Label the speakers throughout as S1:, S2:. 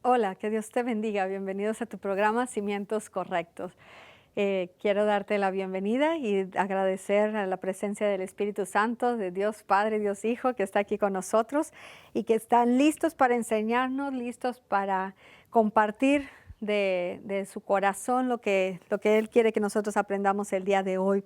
S1: Hola, que Dios te bendiga. Bienvenidos a tu programa Cimientos Correctos. Quiero darte la bienvenida y agradecer a la presencia del Espíritu Santo, de Dios Padre, Dios Hijo, que está aquí con nosotros y que están listos para enseñarnos, listos para compartir de su corazón lo que Él quiere que nosotros aprendamos el día de hoy.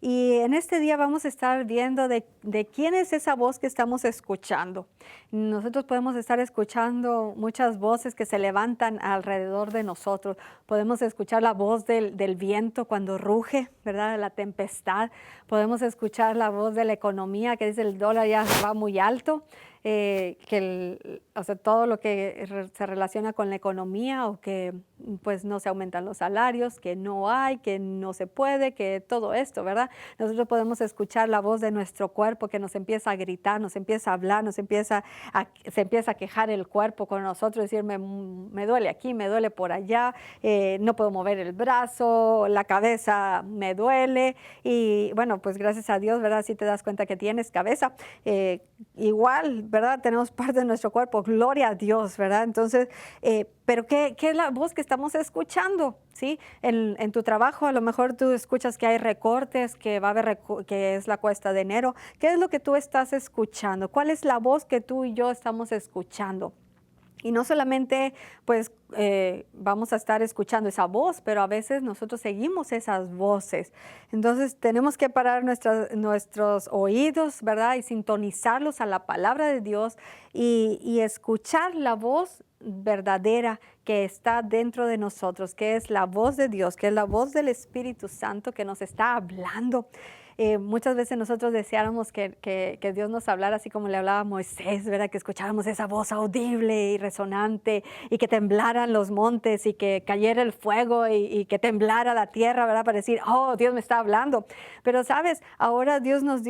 S1: Y en este día vamos a estar viendo de quién es esa voz que estamos escuchando. Nosotros podemos estar escuchando muchas voces que se levantan alrededor de nosotros. Podemos escuchar la voz del viento cuando ruge, ¿verdad? La tempestad. Podemos escuchar la voz de la economía que dice el dólar ya va muy alto. O sea, todo lo que se relaciona con la economía o que pues no se aumentan los salarios, que no hay, que no se puede, que todo esto, ¿verdad? Nosotros podemos escuchar la voz de nuestro cuerpo que nos empieza a gritar, nos empieza a hablar, se empieza a quejar el cuerpo con nosotros, decir, me duele aquí, me duele por allá, no puedo mover el brazo, la cabeza me duele y bueno, pues gracias a Dios, ¿verdad? Si te das cuenta que tienes cabeza, igual, ¿verdad? Tenemos parte de nuestro cuerpo, gloria a Dios, ¿verdad? Entonces, pero ¿qué es la voz que estamos escuchando? ¿Sí? En tu trabajo a lo mejor tú escuchas que hay recortes, que va a haber que es la cuesta de enero. ¿Qué es lo que tú estás escuchando? ¿Cuál es la voz que tú y yo estamos escuchando? Y no solamente pues vamos a estar escuchando esa voz, pero a veces nosotros seguimos esas voces. Entonces tenemos que parar nuestros oídos, ¿verdad? Y sintonizarlos a la palabra de Dios y escuchar la voz verdadera que está dentro de nosotros, que es la voz de Dios, que es la voz del Espíritu Santo que nos está hablando. Muchas veces nosotros deseáramos que Dios nos hablara así como le hablaba a Moisés, ¿verdad? Que escucháramos esa voz audible y resonante y que temblaran los montes y que cayera el fuego y que temblara la tierra, ¿verdad? Para decir, oh, Dios me está hablando. Pero sabes, ahora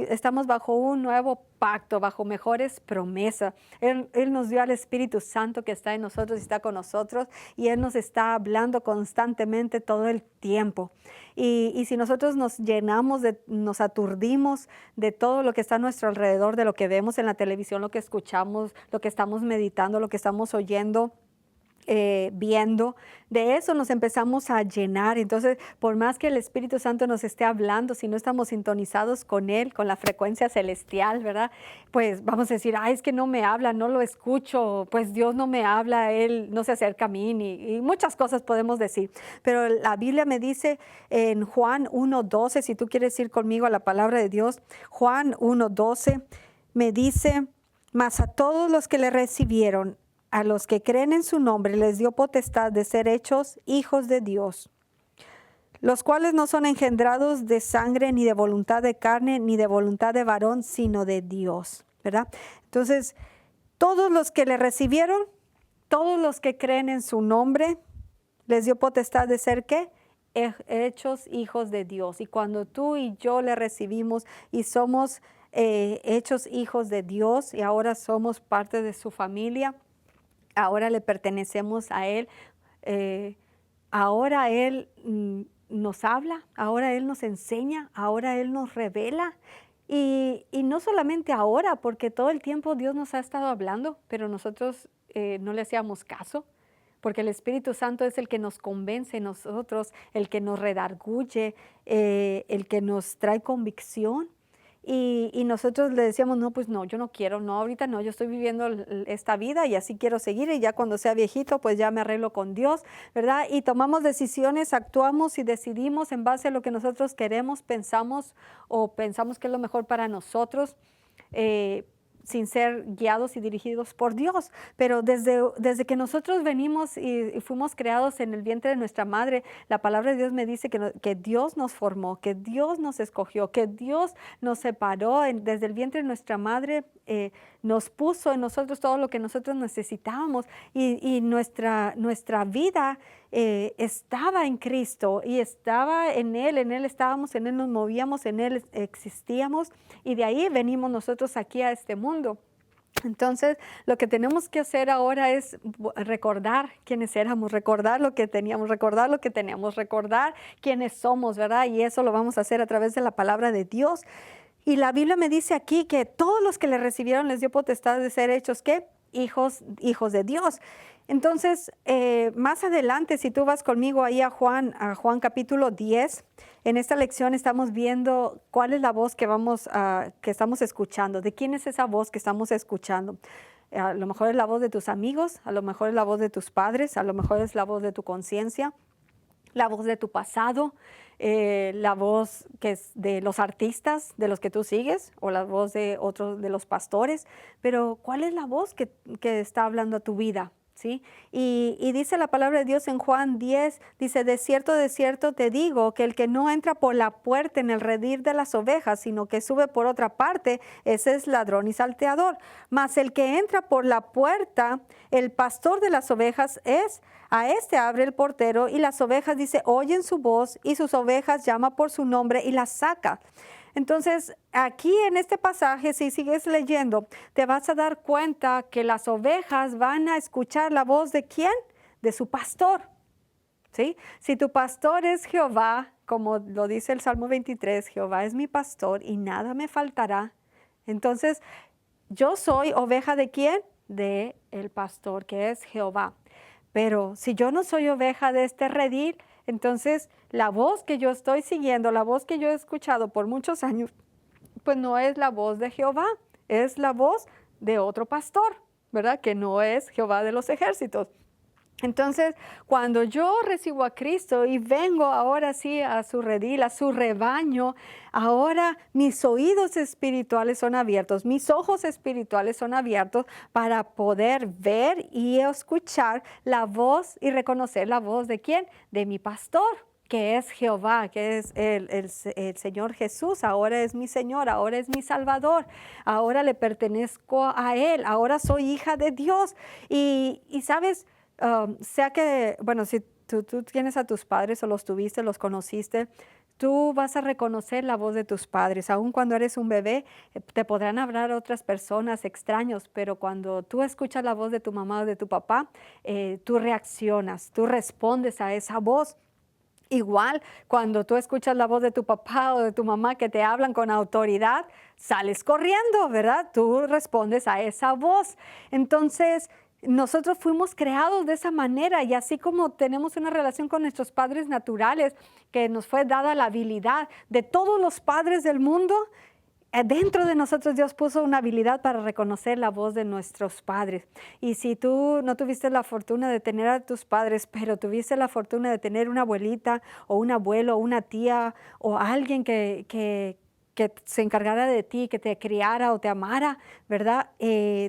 S1: estamos bajo un nuevo pacto, bajo mejores promesas. Él nos dio al Espíritu Santo que está en nosotros y está con nosotros y Él nos está hablando constantemente todo el tiempo. Y si nosotros nos aturdimos de todo lo que está a nuestro alrededor, de lo que vemos en la televisión, lo que escuchamos, lo que estamos meditando, lo que estamos oyendo, viendo, de eso nos empezamos a llenar. Entonces, por más que el Espíritu Santo nos esté hablando, si no estamos sintonizados con Él, con la frecuencia celestial, ¿verdad? Pues vamos a decir, ay, es que no me habla, no lo escucho, pues Dios no me habla, Él no se acerca a mí, y muchas cosas podemos decir. Pero la Biblia me dice en Juan 1:12, si tú quieres ir conmigo a la palabra de Dios, Juan 1:12 me dice, mas a todos los que le recibieron, a los que creen en su nombre, les dio potestad de ser hechos hijos de Dios, los cuales no son engendrados de sangre, ni de voluntad de carne, ni de voluntad de varón, sino de Dios, ¿verdad? Entonces, todos los que le recibieron, todos los que creen en su nombre, les dio potestad de ser, ¿qué? Hechos hijos de Dios. Y cuando tú y yo le recibimos y somos hechos hijos de Dios y ahora somos parte de su familia, ahora le pertenecemos a Él, ahora Él nos habla, ahora Él nos enseña, ahora Él nos revela. Y no solamente ahora, porque todo el tiempo Dios nos ha estado hablando, pero nosotros no le hacíamos caso, porque el Espíritu Santo es el que nos convence nosotros, el que nos redarguye, el que nos trae convicción. Y nosotros le decíamos, no, pues no, yo no quiero, no, ahorita no, yo estoy viviendo esta vida y así quiero seguir y ya cuando sea viejito, pues ya me arreglo con Dios, ¿verdad? Y tomamos decisiones, actuamos y decidimos en base a lo que nosotros queremos, pensamos o pensamos que es lo mejor para nosotros. Sin ser guiados y dirigidos por Dios. Pero desde que nosotros venimos y fuimos creados en el vientre de nuestra madre, la palabra de Dios me dice que Dios nos formó, que Dios nos escogió, que Dios nos separó desde el vientre de nuestra madre, nos puso en nosotros todo lo que nosotros necesitábamos y nuestra vida estaba en Cristo y estaba en Él estábamos, en Él nos movíamos, en Él existíamos y de ahí venimos nosotros aquí a este mundo. Entonces, lo que tenemos que hacer ahora es recordar quiénes éramos, recordar lo que teníamos, recordar quiénes somos, ¿verdad? Y eso lo vamos a hacer a través de la palabra de Dios. Y la Biblia me dice aquí que todos los que le recibieron les dio potestad de ser hechos, ¿qué? hijos de Dios. Entonces, más adelante, si tú vas conmigo ahí a Juan capítulo 10, en esta lección estamos viendo cuál es la voz que estamos escuchando, de quién es esa voz que estamos escuchando. A lo mejor es la voz de tus amigos, a lo mejor es la voz de tus padres, a lo mejor es la voz de tu conciencia, la voz de tu pasado, la voz que es de los artistas, de los que tú sigues, o la voz de otros, de los pastores. Pero ¿cuál es la voz que está hablando a tu vida? ¿Sí? Y dice la palabra de Dios en Juan 10, dice, de cierto te digo que el que no entra por la puerta en el redil de las ovejas, sino que sube por otra parte, ese es ladrón y salteador. Mas el que entra por la puerta, el pastor de las ovejas es, a este abre el portero y las ovejas, dice, oyen su voz y sus ovejas llama por su nombre y las saca. Entonces, aquí en este pasaje, si sigues leyendo, te vas a dar cuenta que las ovejas van a escuchar la voz ¿de quién? De su pastor. ¿Sí? Si tu pastor es Jehová, como lo dice el Salmo 23, Jehová es mi pastor y nada me faltará. Entonces, yo soy oveja ¿de quién? De el pastor, que es Jehová. Pero si yo no soy oveja de este redil, entonces la voz que yo estoy siguiendo, la voz que yo he escuchado por muchos años, pues no es la voz de Jehová, es la voz de otro pastor, ¿verdad? Que no es Jehová de los ejércitos. Entonces, cuando yo recibo a Cristo y vengo ahora sí a su redil, a su rebaño, ahora mis oídos espirituales son abiertos, mis ojos espirituales son abiertos para poder ver y escuchar la voz y reconocer la voz ¿de quién? De mi pastor, que es Jehová, que es el Señor Jesús. Ahora es mi Señor, ahora es mi Salvador, ahora le pertenezco a Él, ahora soy hija de Dios. Y ¿sabes? Sea que, bueno, si tú tienes a tus padres o los tuviste, los conociste, tú vas a reconocer la voz de tus padres. Aun cuando eres un bebé, te podrán hablar otras personas, extraños, pero cuando tú escuchas la voz de tu mamá o de tu papá, tú reaccionas, tú respondes a esa voz. Igual, cuando tú escuchas la voz de tu papá o de tu mamá que te hablan con autoridad, sales corriendo, ¿verdad? Tú respondes a esa voz. Entonces, nosotros fuimos creados de esa manera y así como tenemos una relación con nuestros padres naturales, que nos fue dada la habilidad de todos los padres del mundo, dentro de nosotros Dios puso una habilidad para reconocer la voz de nuestros padres. Y si tú no tuviste la fortuna de tener a tus padres, pero tuviste la fortuna de tener una abuelita o un abuelo o una tía o alguien que se encargara de ti, que te criara o te amara, ¿verdad?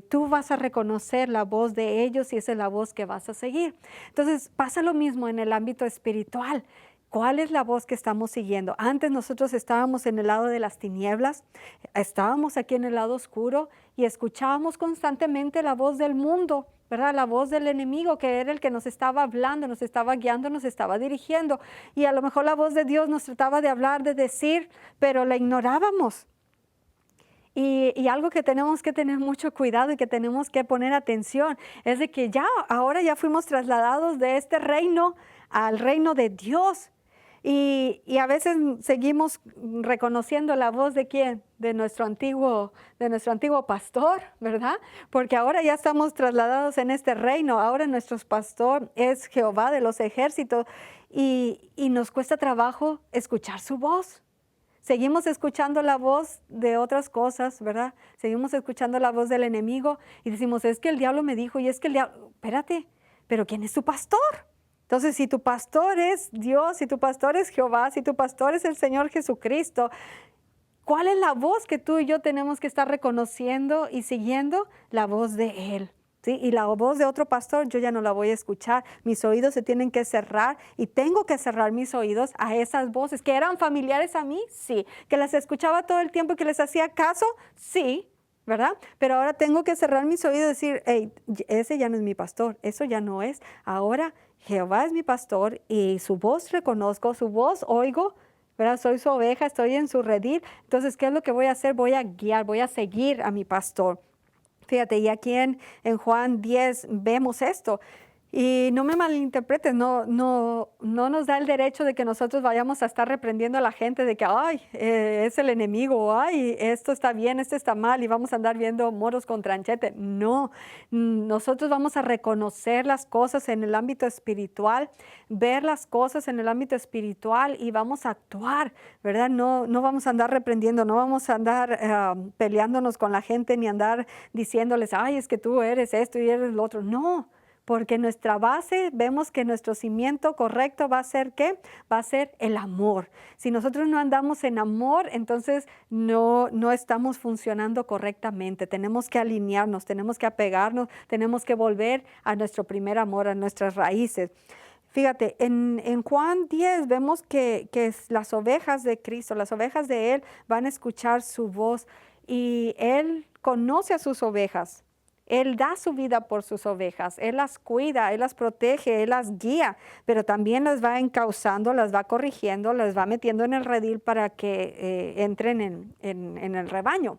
S1: Tú vas a reconocer la voz de ellos y esa es la voz que vas a seguir. Entonces pasa lo mismo en el ámbito espiritual. ¿Cuál es la voz que estamos siguiendo? Antes nosotros estábamos en el lado de las tinieblas, estábamos aquí en el lado oscuro y escuchábamos constantemente la voz del mundo, ¿verdad? La voz del enemigo, que era el que nos estaba hablando, nos estaba guiando, nos estaba dirigiendo. Y a lo mejor la voz de Dios nos trataba de hablar, de decir, pero la ignorábamos. Y algo que tenemos que tener mucho cuidado y que tenemos que poner atención es de que ahora ya fuimos trasladados de este reino al reino de Dios. Y a veces seguimos reconociendo la voz de quién, de nuestro antiguo pastor, ¿verdad? Porque ahora ya estamos trasladados en este reino, ahora nuestro pastor es Jehová de los ejércitos y nos cuesta trabajo escuchar su voz. Seguimos escuchando la voz de otras cosas, ¿verdad? Seguimos escuchando la voz del enemigo y decimos, es que el diablo me dijo y es que el diablo, espérate, pero ¿quién es tu pastor? Entonces, si tu pastor es Dios, si tu pastor es Jehová, si tu pastor es el Señor Jesucristo, ¿cuál es la voz que tú y yo tenemos que estar reconociendo y siguiendo? La voz de Él. ¿Sí? Y la voz de otro pastor yo ya no la voy a escuchar. Mis oídos se tienen que cerrar y tengo que cerrar mis oídos a esas voces que eran familiares a mí, sí. Que las escuchaba todo el tiempo y que les hacía caso, sí. ¿Verdad? Pero ahora tengo que cerrar mis oídos y decir, hey, ese ya no es mi pastor, eso ya no es. Ahora Jehová es mi pastor y su voz reconozco, su voz oigo, ¿verdad? Soy su oveja, estoy en su redil. Entonces, ¿qué es lo que voy a hacer? Voy a guiar, voy a seguir a mi pastor. Fíjate, y aquí en Juan 10 vemos esto. Y no me malinterpretes, no nos da el derecho de que nosotros vayamos a estar reprendiendo a la gente de que, ay, es el enemigo, o ay, esto está bien, esto está mal, y vamos a andar viendo moros con tranchete. No, nosotros vamos a reconocer las cosas en el ámbito espiritual, ver las cosas en el ámbito espiritual y vamos a actuar, ¿verdad? No vamos a andar reprendiendo, no vamos a andar peleándonos con la gente ni andar diciéndoles, ay, es que tú eres esto y eres lo otro. No. Porque nuestra base, vemos que nuestro cimiento correcto va a ser ¿qué? Va a ser el amor. Si nosotros no andamos en amor, entonces no estamos funcionando correctamente. Tenemos que alinearnos, tenemos que apegarnos, tenemos que volver a nuestro primer amor, a nuestras raíces. Fíjate, en Juan 10 vemos que las ovejas de Cristo, las ovejas de Él van a escuchar su voz y Él conoce a sus ovejas. Él da su vida por sus ovejas, Él las cuida, Él las protege, Él las guía, pero también las va encauzando, las va corrigiendo, las va metiendo en el redil para que entren en el rebaño.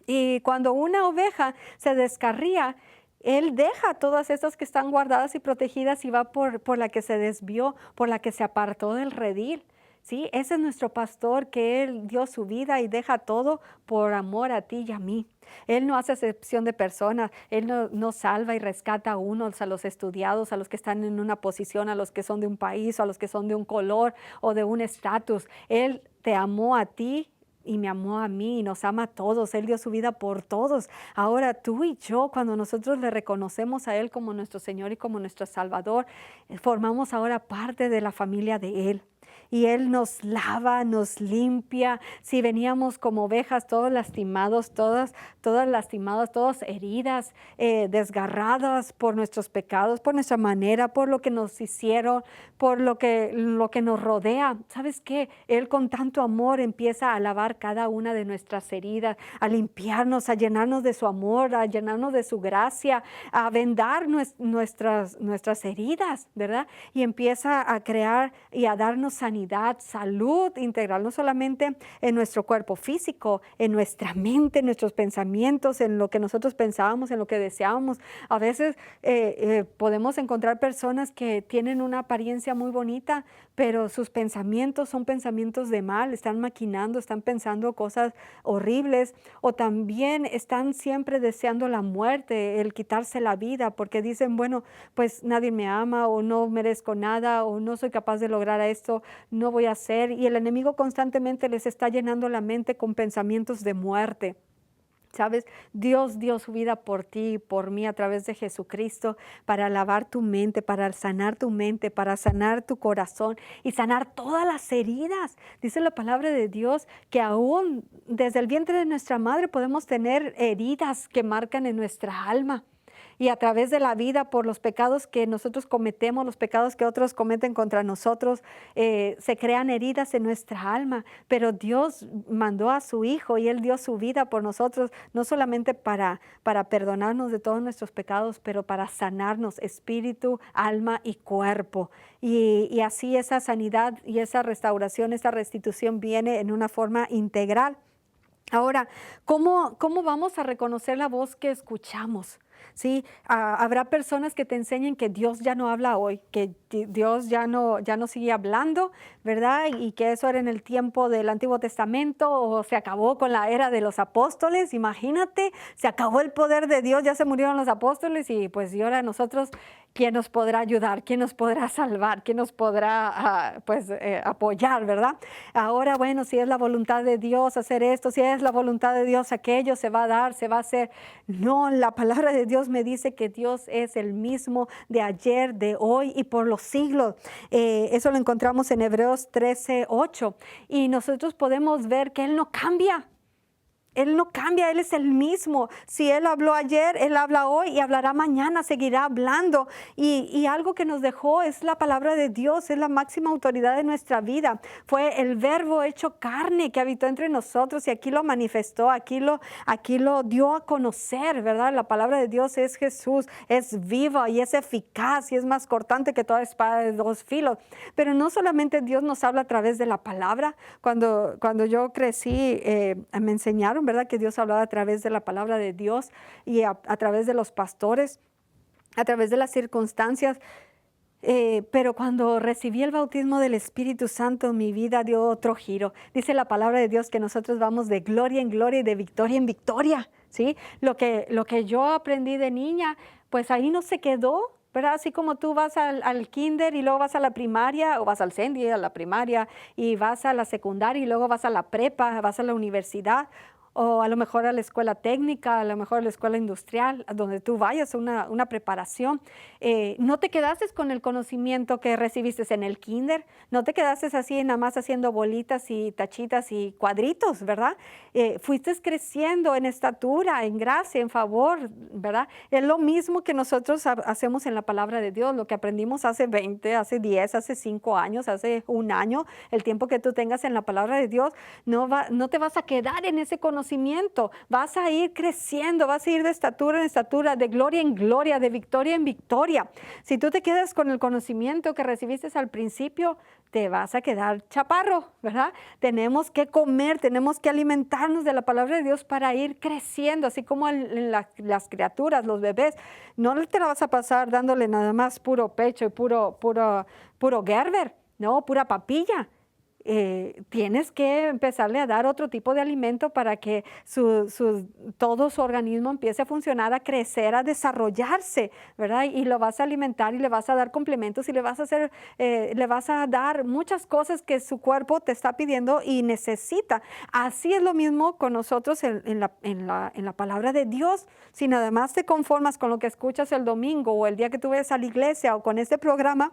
S1: Y cuando una oveja se descarría, Él deja todas esas que están guardadas y protegidas y va por la que se desvió, por la que se apartó del redil. ¿Sí? Ese es nuestro pastor, que Él dio su vida y deja todo por amor a ti y a mí. Él no hace excepción de personas, Él no salva y rescata a unos, a los estudiados, a los que están en una posición, a los que son de un país, a los que son de un color o de un estatus. Él te amó a ti y me amó a mí y nos ama a todos. Él dio su vida por todos. Ahora tú y yo, cuando nosotros le reconocemos a Él como nuestro Señor y como nuestro Salvador, formamos ahora parte de la familia de Él. Y Él nos lava, nos limpia. Si veníamos como ovejas, todos lastimados, todas lastimadas, todas heridas, desgarradas por nuestros pecados, por nuestra manera, por lo que nos hicieron, por lo que nos rodea. ¿Sabes qué? Él con tanto amor empieza a lavar cada una de nuestras heridas, a limpiarnos, a llenarnos de su amor, a llenarnos de su gracia, a vendar nuestras heridas, ¿verdad? Y empieza a crear y a darnos sanidad, salud integral, no solamente en nuestro cuerpo físico, en nuestra mente, en nuestros pensamientos, en lo que nosotros pensábamos, en lo que deseábamos. A veces podemos encontrar personas que tienen una apariencia muy bonita, pero sus pensamientos son pensamientos de mal, están maquinando, están pensando cosas horribles, o también están siempre deseando la muerte, el quitarse la vida, porque dicen, bueno, pues nadie me ama, o no merezco nada, o no soy capaz de lograr esto, no voy a hacer. Y el enemigo constantemente les está llenando la mente con pensamientos de muerte. ¿Sabes? Dios dio su vida por ti y por mí a través de Jesucristo para lavar tu mente, para sanar tu mente, para sanar tu corazón y sanar todas las heridas. Dice la palabra de Dios que aún desde el vientre de nuestra madre podemos tener heridas que marcan en nuestra alma. Y a través de la vida, por los pecados que nosotros cometemos, los pecados que otros cometen contra nosotros, se crean heridas en nuestra alma. Pero Dios mandó a su Hijo y Él dio su vida por nosotros, no solamente para perdonarnos de todos nuestros pecados, pero para sanarnos espíritu, alma y cuerpo. Y así esa sanidad y esa restauración, esa restitución viene en una forma integral. Ahora, ¿cómo vamos a reconocer la voz que escuchamos? ¿Sí? Habrá personas que te enseñen que Dios ya no habla hoy, que Dios ya no sigue hablando, ¿verdad? Y que eso era en el tiempo del Antiguo Testamento o se acabó con la era de los apóstoles. Imagínate, se acabó el poder de Dios, ya se murieron los apóstoles y pues y ahora nosotros, ¿quién nos podrá ayudar? ¿Quién nos podrá salvar? ¿Quién nos podrá apoyar, verdad? Ahora, bueno, si es la voluntad de Dios hacer esto, si es la voluntad de Dios aquello, se va a dar, se va a hacer. No, la palabra de Dios me dice que Dios es el mismo de ayer, de hoy y por los siglos. Eso lo encontramos en Hebreos 13:8. Y nosotros podemos ver que Él no cambia. Él no cambia, Él es el mismo. Si Él habló ayer, Él habla hoy y hablará mañana, seguirá hablando. Y algo que nos dejó es la palabra de Dios, es la máxima autoridad de nuestra vida. Fue el verbo hecho carne que habitó entre nosotros y aquí lo manifestó, aquí lo dio a conocer, ¿verdad? La palabra de Dios es Jesús, es viva y es eficaz y es más cortante que toda espada de dos filos. Pero no solamente Dios nos habla a través de la palabra. Cuando yo crecí, me enseñaron, ¿verdad? Que Dios hablaba a través de la palabra de Dios y a través de los pastores. a través de las circunstancias. Pero cuando recibí el bautismo del Espíritu Santo, mi vida dio otro giro. Dice la palabra de Dios que nosotros vamos de gloria en gloria y de victoria en victoria, ¿sí? Lo que yo aprendí de niña, pues ahí no se quedó, ¿verdad? Así como tú vas al kinder y luego vas a la primaria, o vas al CENDI, a la primaria, y vas a la secundaria y luego vas a la prepa, vas a la universidad, o a lo mejor a la escuela técnica, a lo mejor a la escuela industrial, a donde tú vayas, una preparación. No te quedaste con el conocimiento que recibiste en el kinder, no te quedaste así nada más haciendo bolitas y tachitas y cuadritos, ¿verdad? Fuiste creciendo en estatura, en gracia, en favor, ¿verdad? Es lo mismo que nosotros hacemos en la palabra de Dios, lo que aprendimos hace 20, hace 10, hace 5 años, hace un año, el tiempo que tú tengas en la palabra de Dios, no te vas a quedar en ese conocimiento. Vas a ir creciendo, vas a ir de estatura en estatura, de gloria en gloria, de victoria en victoria. Si tú te quedas con el conocimiento que recibiste al principio, te vas a quedar chaparro, ¿verdad? Tenemos que comer, tenemos que alimentarnos de la palabra de Dios para ir creciendo, así como en las criaturas, los bebés. No te la vas a pasar dándole nada más puro pecho y puro Gerber, no, pura papilla. Tienes que empezarle a dar otro tipo de alimento para que todo su organismo empiece a funcionar, a crecer, a desarrollarse, ¿verdad? Y lo vas a alimentar y le vas a dar complementos y le vas a dar muchas cosas que su cuerpo te está pidiendo y necesita. Así es lo mismo con nosotros en la palabra de Dios. Si nada más te conformas con lo que escuchas el domingo o el día que tú ves a la iglesia o con este programa,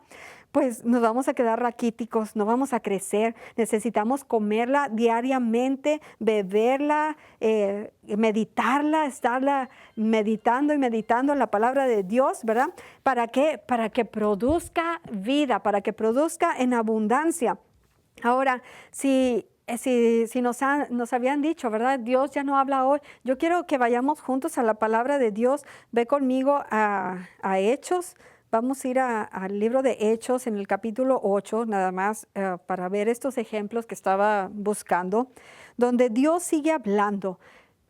S1: pues nos vamos a quedar raquíticos, no vamos a crecer. Necesitamos comerla diariamente, beberla, meditarla, estarla meditando y meditando en la palabra de Dios, ¿verdad? ¿Para qué? Para que produzca vida, para que produzca en abundancia. Ahora, si nos habían dicho, ¿verdad? Dios ya no habla hoy. Yo quiero que vayamos juntos a la palabra de Dios. Ve conmigo a Hechos. Vamos a ir al libro de Hechos en el capítulo 8, nada más para ver estos ejemplos que estaba buscando, donde Dios sigue hablando.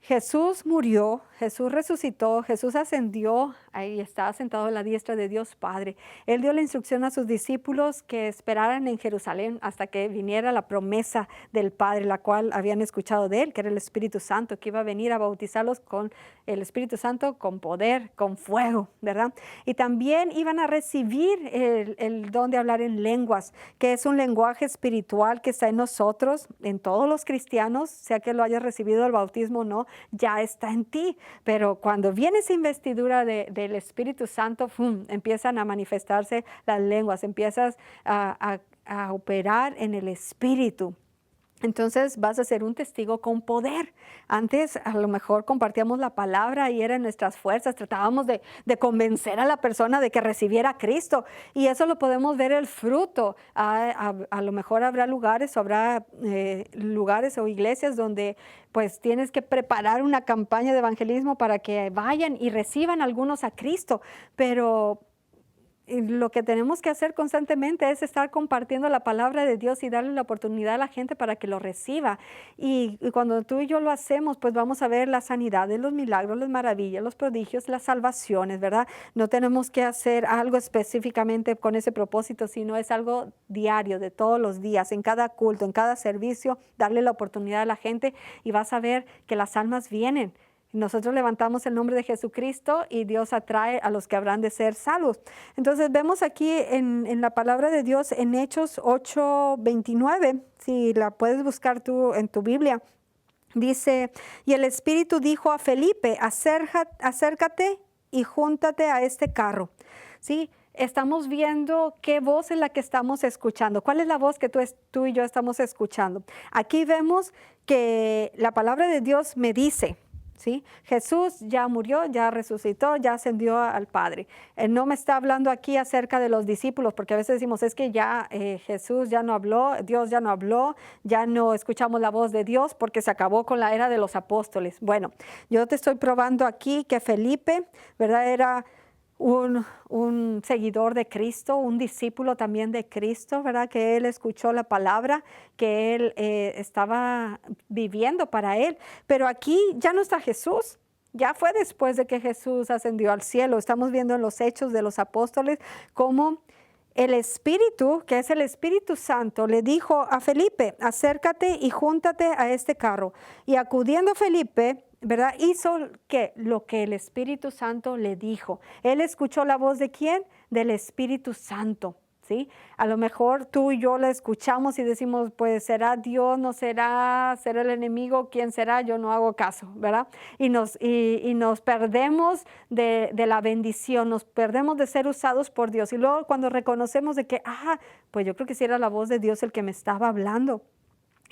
S1: Jesús murió, Jesús resucitó, Jesús ascendió, ahí está sentado a la diestra de Dios Padre. Él dio la instrucción a sus discípulos que esperaran en Jerusalén hasta que viniera la promesa del Padre, la cual habían escuchado de él, que era el Espíritu Santo, que iba a venir a bautizarlos con el Espíritu Santo, con poder, con fuego, ¿verdad? Y también iban a recibir el don de hablar en lenguas, que es un lenguaje espiritual que está en nosotros, en todos los cristianos, sea que lo hayas recibido el bautismo o no, ya está en ti. Pero cuando viene esa investidura del Espíritu Santo, empiezan a manifestarse las lenguas, empiezas a operar en el Espíritu. Entonces vas a ser un testigo con poder. Antes a lo mejor compartíamos la palabra y eran nuestras fuerzas, tratábamos de convencer a la persona de que recibiera a Cristo, y eso lo podemos ver el fruto. A lo mejor habrá lugares o iglesias donde pues tienes que preparar una campaña de evangelismo para que vayan y reciban algunos a Cristo, pero lo que tenemos que hacer constantemente es estar compartiendo la palabra de Dios y darle la oportunidad a la gente para que lo reciba. Y cuando tú y yo lo hacemos, pues vamos a ver la sanidad, los milagros, las maravillas, los prodigios, las salvaciones, ¿verdad? No tenemos que hacer algo específicamente con ese propósito, sino es algo diario, de todos los días, en cada culto, en cada servicio, darle la oportunidad a la gente y vas a ver que las almas vienen. Nosotros levantamos el nombre de Jesucristo y Dios atrae a los que habrán de ser salvos. Entonces vemos aquí en la palabra de Dios en Hechos 8:29, si la puedes buscar tú en tu Biblia, dice: y el Espíritu dijo a Felipe, acércate y júntate a este carro. ¿Sí? Estamos viendo qué voz es la que estamos escuchando. ¿Cuál es la voz que tú y yo estamos escuchando? Aquí vemos que la palabra de Dios me dice, ¿sí? Jesús ya murió, ya resucitó, ya ascendió al Padre. Él no me está hablando aquí acerca de los discípulos, porque a veces decimos, es que ya Jesús ya no habló, Dios ya no habló, ya no escuchamos la voz de Dios porque se acabó con la era de los apóstoles. Bueno, yo te estoy probando aquí que Felipe, ¿verdad? Era un seguidor de Cristo, un discípulo también de Cristo, ¿verdad? Que él escuchó la palabra, que él estaba viviendo para él. Pero aquí ya no está Jesús. Ya fue después de que Jesús ascendió al cielo. Estamos viendo en los Hechos de los Apóstoles cómo el Espíritu, que es el Espíritu Santo, le dijo a Felipe, acércate y júntate a este carro. Y acudiendo Felipe, ¿verdad? Hizo lo que el Espíritu Santo le dijo. Él escuchó la voz ¿de quién? Del Espíritu Santo. ¿Sí? A lo mejor tú y yo la escuchamos y decimos, pues será Dios, no será, será el enemigo, ¿quién será? Yo no hago caso, ¿verdad? Y nos perdemos de la bendición, nos perdemos de ser usados por Dios. Y luego cuando reconocemos de que, pues yo creo que sí era la voz de Dios el que me estaba hablando.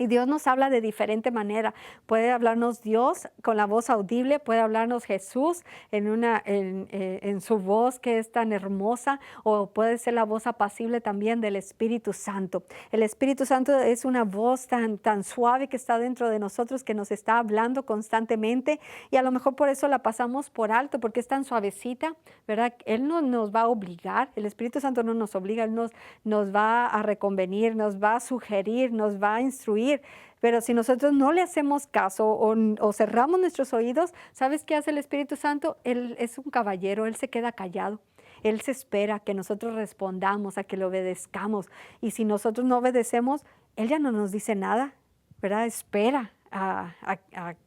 S1: Y Dios nos habla de diferente manera. Puede hablarnos Dios con la voz audible, puede hablarnos Jesús en su voz que es tan hermosa, o puede ser la voz apacible también del Espíritu Santo. El Espíritu Santo es una voz tan suave que está dentro de nosotros, que nos está hablando constantemente, y a lo mejor por eso la pasamos por alto, porque es tan suavecita, ¿verdad? Él no nos va a obligar, el Espíritu Santo no nos obliga, Él nos va a reconvenir, nos va a sugerir, nos va a instruir. Pero si nosotros no le hacemos caso o cerramos nuestros oídos, ¿sabes qué hace el Espíritu Santo? Él es un caballero, Él se queda callado. Él se espera que nosotros respondamos, a que le obedezcamos. Y si nosotros no obedecemos, Él ya no nos dice nada, ¿verdad? Espera a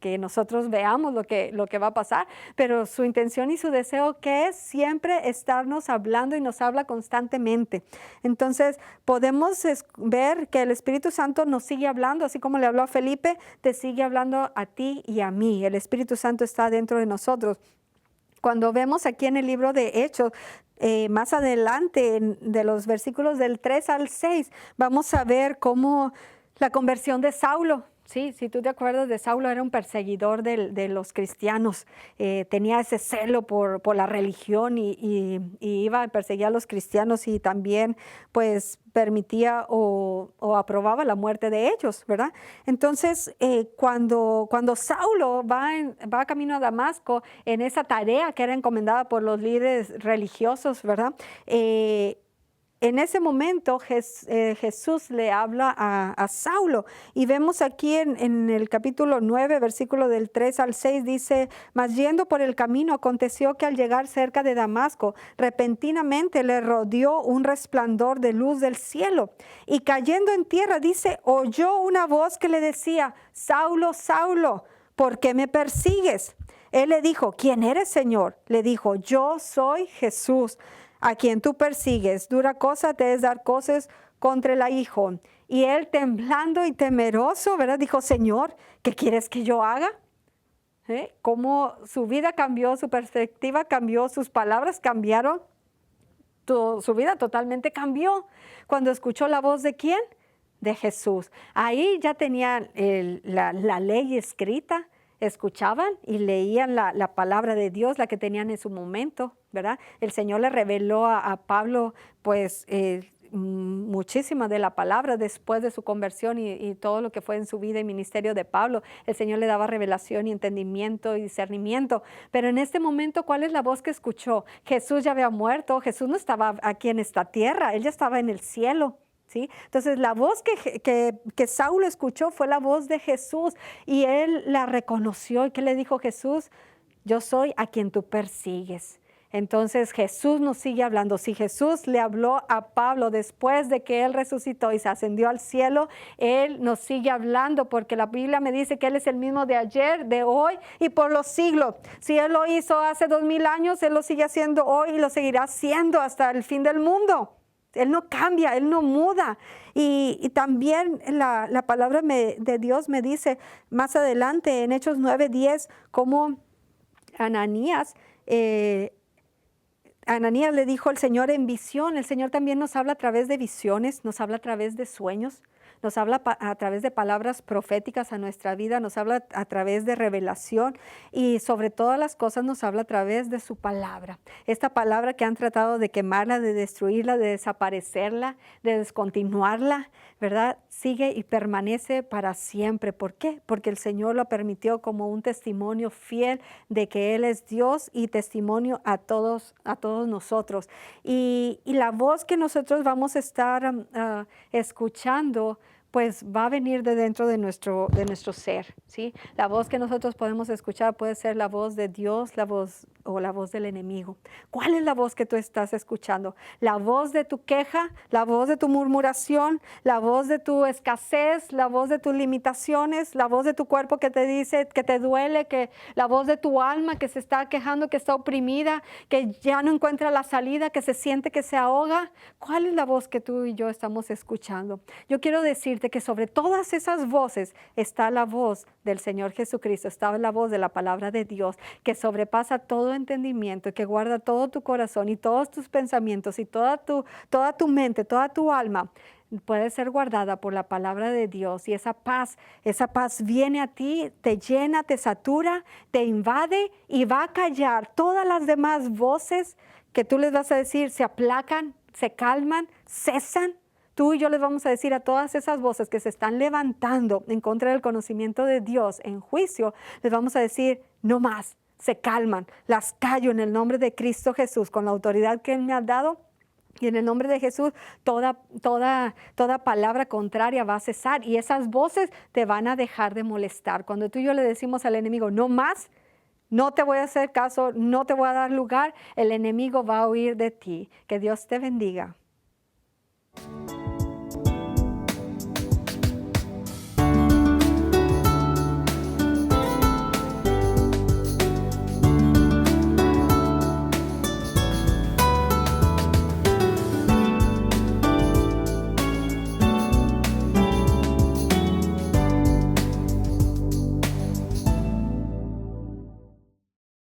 S1: que nosotros veamos lo que va a pasar, pero su intención y su deseo, que es siempre estarnos hablando, y nos habla constantemente. Entonces podemos ver que el Espíritu Santo nos sigue hablando, así como le habló a Felipe, te sigue hablando a ti y a mí. El Espíritu Santo está dentro de nosotros. Cuando vemos aquí en el libro de Hechos, más adelante, de los versículos del 3 al 6, vamos a ver cómo la conversión de Saulo. Sí, si tú te acuerdas de Saulo, era un perseguidor de los cristianos, tenía ese celo por la religión y iba a perseguir a los cristianos, y también pues permitía o aprobaba la muerte de ellos, ¿verdad? Entonces, cuando Saulo va camino a Damasco en esa tarea que era encomendada por los líderes religiosos, ¿verdad? En ese momento Jesús le habla a Saulo, y vemos aquí en el capítulo 9, versículo del 3 al 6, dice, mas yendo por el camino aconteció que al llegar cerca de Damasco, repentinamente le rodeó un resplandor de luz del cielo, y cayendo en tierra, dice, oyó una voz que le decía, Saulo, Saulo, ¿por qué me persigues? Él le dijo, ¿quién eres, Señor? Le dijo, yo soy Jesús, a quien tú persigues. Dura cosa te es dar cosas contra el aguijón. Y él, temblando y temeroso, ¿verdad? Dijo, Señor, ¿qué quieres que yo haga? Cómo su vida cambió, su perspectiva cambió, sus palabras cambiaron, su vida totalmente cambió. Cuando escuchó la voz ¿de quién? De Jesús. Ahí ya tenían la ley escrita, escuchaban y leían la palabra de Dios, la que tenían en su momento, ¿verdad? El Señor le reveló a Pablo, pues, muchísima de la palabra después de su conversión y todo lo que fue en su vida y ministerio de Pablo. El Señor le daba revelación y entendimiento y discernimiento. Pero en este momento, ¿cuál es la voz que escuchó? Jesús ya había muerto, Jesús no estaba aquí en esta tierra, Él ya estaba en el cielo. ¿Sí? Entonces la voz que Saulo escuchó fue la voz de Jesús, y él la reconoció. ¿Y qué le dijo Jesús? Yo soy a quien tú persigues. Entonces Jesús nos sigue hablando. Si Jesús le habló a Pablo después de que él resucitó y se ascendió al cielo, Él nos sigue hablando, porque la Biblia me dice que Él es el mismo de ayer, de hoy y por los siglos. Si Él lo hizo hace 2000 años, Él lo sigue haciendo hoy y lo seguirá haciendo hasta el fin del mundo. Él no cambia, Él no muda. Y también la palabra de Dios me dice más adelante en Hechos 9:10, como Ananías le dijo al Señor en visión. El Señor también nos habla a través de visiones, nos habla a través de sueños, nos habla a través de palabras proféticas a nuestra vida, nos habla a través de revelación, y sobre todas las cosas nos habla a través de su palabra. Esta palabra que han tratado de quemarla, de destruirla, de desaparecerla, de descontinuarla, ¿verdad? Sigue y permanece para siempre. ¿Por qué? Porque el Señor lo permitió como un testimonio fiel de que Él es Dios, y testimonio a todos nosotros. Y la voz que nosotros vamos a estar escuchando, pues va a venir de dentro de nuestro ser, ¿sí? La voz que nosotros podemos escuchar puede ser la voz de Dios, la voz o la voz del enemigo. ¿Cuál es la voz que tú estás escuchando? ¿La voz de tu queja? ¿La voz de tu murmuración? ¿La voz de tu escasez? ¿La voz de tus limitaciones? ¿La voz de tu cuerpo que te dice que te duele? ¿La voz de tu alma que se está quejando, que está oprimida, que ya no encuentra la salida, que se siente que se ahoga? ¿Cuál es la voz que tú y yo estamos escuchando? Yo quiero decirte que sobre todas esas voces está la voz del Señor Jesucristo, está la voz de la palabra de Dios, que sobrepasa todo entendimiento y que guarda todo tu corazón y todos tus pensamientos y toda tu mente, toda tu alma. Puede ser guardada por la palabra de Dios y esa paz viene a ti, te llena, te satura, te invade y va a callar todas las demás voces que tú les vas a decir, se aplacan, se calman, cesan. Tú y yo les vamos a decir a todas esas voces que se están levantando en contra del conocimiento de Dios en juicio, les vamos a decir, no más, se calman, las callo en el nombre de Cristo Jesús, con la autoridad que Él me ha dado. Y en el nombre de Jesús, toda palabra contraria va a cesar y esas voces te van a dejar de molestar. Cuando tú y yo le decimos al enemigo, no más, no te voy a hacer caso, no te voy a dar lugar, el enemigo va a huir de ti. Que Dios te bendiga.